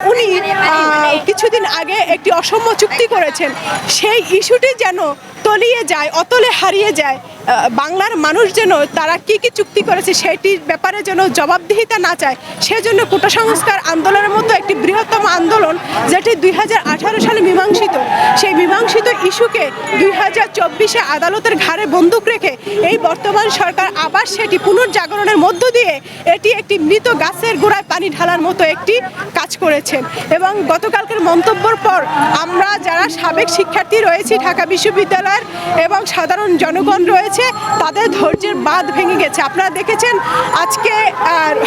উনি কিছুদিন আগে একটি অসম্য চুক্তি করেছেন, সেই ইস্যুটি যেন তলিয়ে যায়, অতলে হারিয়ে যায়। বাংলার মানুষ যেন তারা কি কি চুক্তি করেছে সেটির ব্যাপারে যেন জবাবদিহিতা না চায়, সেজন্য কোটা সংস্কার আন্দোলনের মতো একটি বৃহত্তম আন্দোলন, যেটি 2018 সালে মীমাংসিত, সেই মীমাংসিত ইস্যুকে 2024-এ আদালতের ঘাড়ে বন্দুক রেখে এই বর্তমান সরকার আবার সেটি পুনর্জাগরণের মধ্য দিয়ে এটি একটি মৃত গাছের গোড়ায় পানি ঢালার মতো একটি কাজ করেছেন। এবং গতকালকের মন্তব্যের পর আমরা যারা সাবেক শিক্ষার্থী রয়েছি ঢাকা বিশ্ববিদ্যালয়ের এবং সাধারণ জনগণ রয়েছে, তাদের ধৈর্যের বাঁধ ভেঙে গেছে। আপনারা দেখেছেন আজকে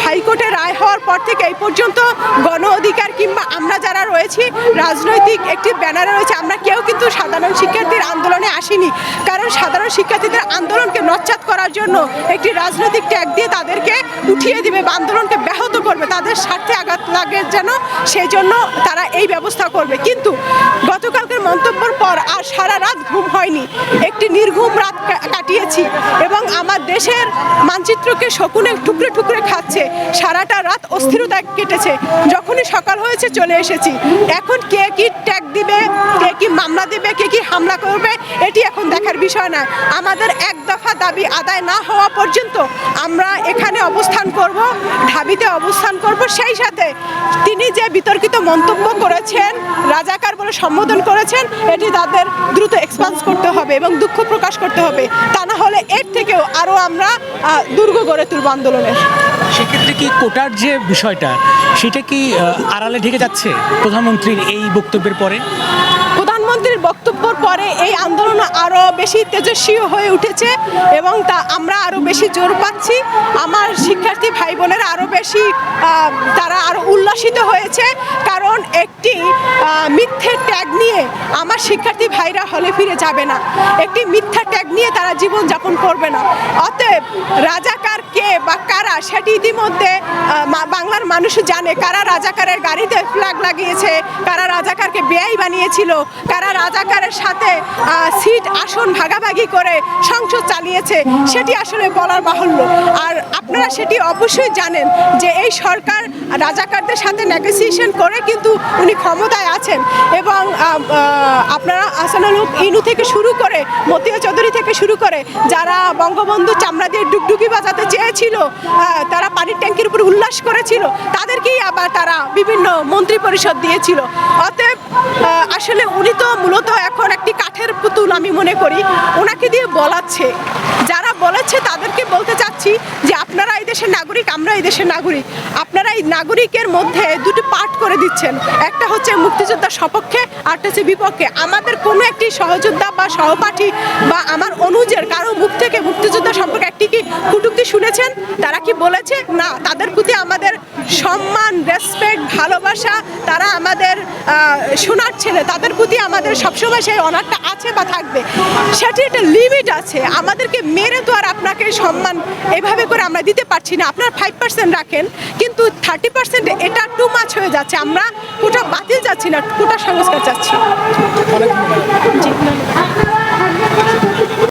হাইকোর্টে রায় হওয়ার পর থেকে এই পর্যন্ত গণ অধিকার কিংবা আমরা যারা রয়েছি রাজনৈতিক একটি ব্যানারে রয়েছে, আমরা কেউ কিন্তু সাধারণ শিক্ষার্থীর আন্দোলনে আসিনি, কারণ সাধারণ শিক্ষার্থীদের আন্দোলনকে নচ্ছাত করার জন্য একটি রাজনৈতিক ট্যাগ দিয়ে তাদেরকে উঠিয়ে দিবে বা আন্দোলনকে ব্যাহত করবে, তাদের স্বার্থে আঘাত লাগে যেন, সেই জন্য তারা এই ব্যবস্থা করবে। কিন্তু গতকালকের মন্তব্যের পর আর সারা রাত ঘুম হয়নি, একটি নির্ঘুম রাত কাটিয়েছি এবং আমার দেশের মানচিত্রকে শকুনে টুকরে টুকরে খাচ্ছে। সারাটা রাত অস্থিরতায় কেটেছে, যখনই সকাল হয়েছে চলে এসেছি। এখন কে কি ট্যাগ দিবে, কে কি মামলা দিবে, কে কি হামলা করবে, এটি এখন দেখার বিষয় না। আমাদের এক দফা দাবি আদায় না হওয়া পর্যন্ত আমরা এখানে অবস্থান করব, ঢাবিতে অবস্থান করব। সেই সাথে তিনি যে বিতর্কিত মন্তব্য করেছেন, রাজাকার বলে সম্বোধন করেছেন, এটি তাদের দ্রুত এক্সপান্স করতে হবে এবং দুঃখ প্রকাশ করতে হবে, তা না হলে এর থেকেও আরও আমরা দুর্গ গড়ে তুলব আন্দোলনের। সেক্ষেত্রে কি কোটার যে বিষয়টা সেটা কি আড়ালে ঢেকে যাচ্ছে প্রধানমন্ত্রীর এই বক্তব্যের পরে? প্রধানমন্ত্রীর বক্তব্যের পরে এই আন্দোলন আরও বেশি তেজস্বী হয়ে উঠেছে এবং তা আমরা আরও বেশি জোর পাচ্ছি। আমার শিক্ষার্থী ভাই বোনেরা আরও বেশি তারা আরও উল্লাসিত হয়েছে, কারণ একটি মিথ্যে ট্যাগ নিয়ে আমার শিক্ষার্থী ভাইরা হলে ফিরে যাবে না, একটি মিথ্যা ট্যাগ নিয়ে তারা জীবনযাপন করবে না। অতএব রাজাকার কে বা কারা সেটি ইতিমধ্যে বাংলার মানুষ জানে, কারা রাজাকারের গাড়িতে ফ্ল্যাগ লাগিয়েছে, কারা রাজাকারকে বেআই বানিয়েছিল, কারা রাজাকারের সাথে সিট আসন ভাগাভাগি করে সংসদ চালিয়েছে, সেটি আসলে বলার বাহুল্য। আর আপনারা সেটি অবশ্যই জানেন যে এই সরকার রাজাকারদের সাথে নেগোসিয়েশন করে কিন্তু উনি ক্ষমতায় আছেন এবং আপনারা আহসানুল হক ইনু থেকে শুরু করে মতিয়া চৌধুরী থেকে শুরু করে যারা বঙ্গবন্ধু চামড়া দিয়ে ডুগডুগি বাজাতে চেয়েছিল, তারা পানির ট্যাঙ্কির উপর উল্লাস করেছিল, তাদেরকেই আবার তারা বিভিন্ন মন্ত্রী পরিষদ দিয়েছিল। অতএব আসলে উনি তো মূলত এখন একটি কাঠের পুতুল আমি মনে করি, ওনাকে দিয়ে বলাচ্ছে। যারা বলেছে তাদেরকে বলতে চাচ্ছি যে আপনারা এই দেশের নাগরিক, আমরা এই দেশের নাগরিক, আপনারা এই নাগরিকের মধ্যে দুটি পার্ট করে দিচ্ছেন, একটা হচ্ছে মুক্তিযোদ্ধার সপক্ষে, আরটা হচ্ছে বিপক্ষে। আমাদের কোনো একটি সহযোদ্ধা বা সহপাঠী বা আমার অনুজের কারো মুখ থেকে মুক্তিযোদ্ধা সম্পর্কে একটি কি কটূক্তি শুনেছেন? তারা কি বলেছে? না, তাদের প্রতি আমাদের সম্মান, রেসপেক্ট, ভালোবাসা, তারা আমাদের শোনার ছেলে, তাদের প্রতি আমাদের সবসময় সেই অনারটা আছে বা থাকবে। সেটি একটা লিমিট আছে, আমাদেরকে মেরে তো আর আপনাকে সম্মান এভাবে করে আমরা দিতে পারছি না। আপনারা 5% রাখেন, কিন্তু 30% এটা টু মাচ হয়ে যাচ্ছে। আমরা কোটা বাতিল যাচ্ছি না, কোটা সংস্কার চাচ্ছি। অনেক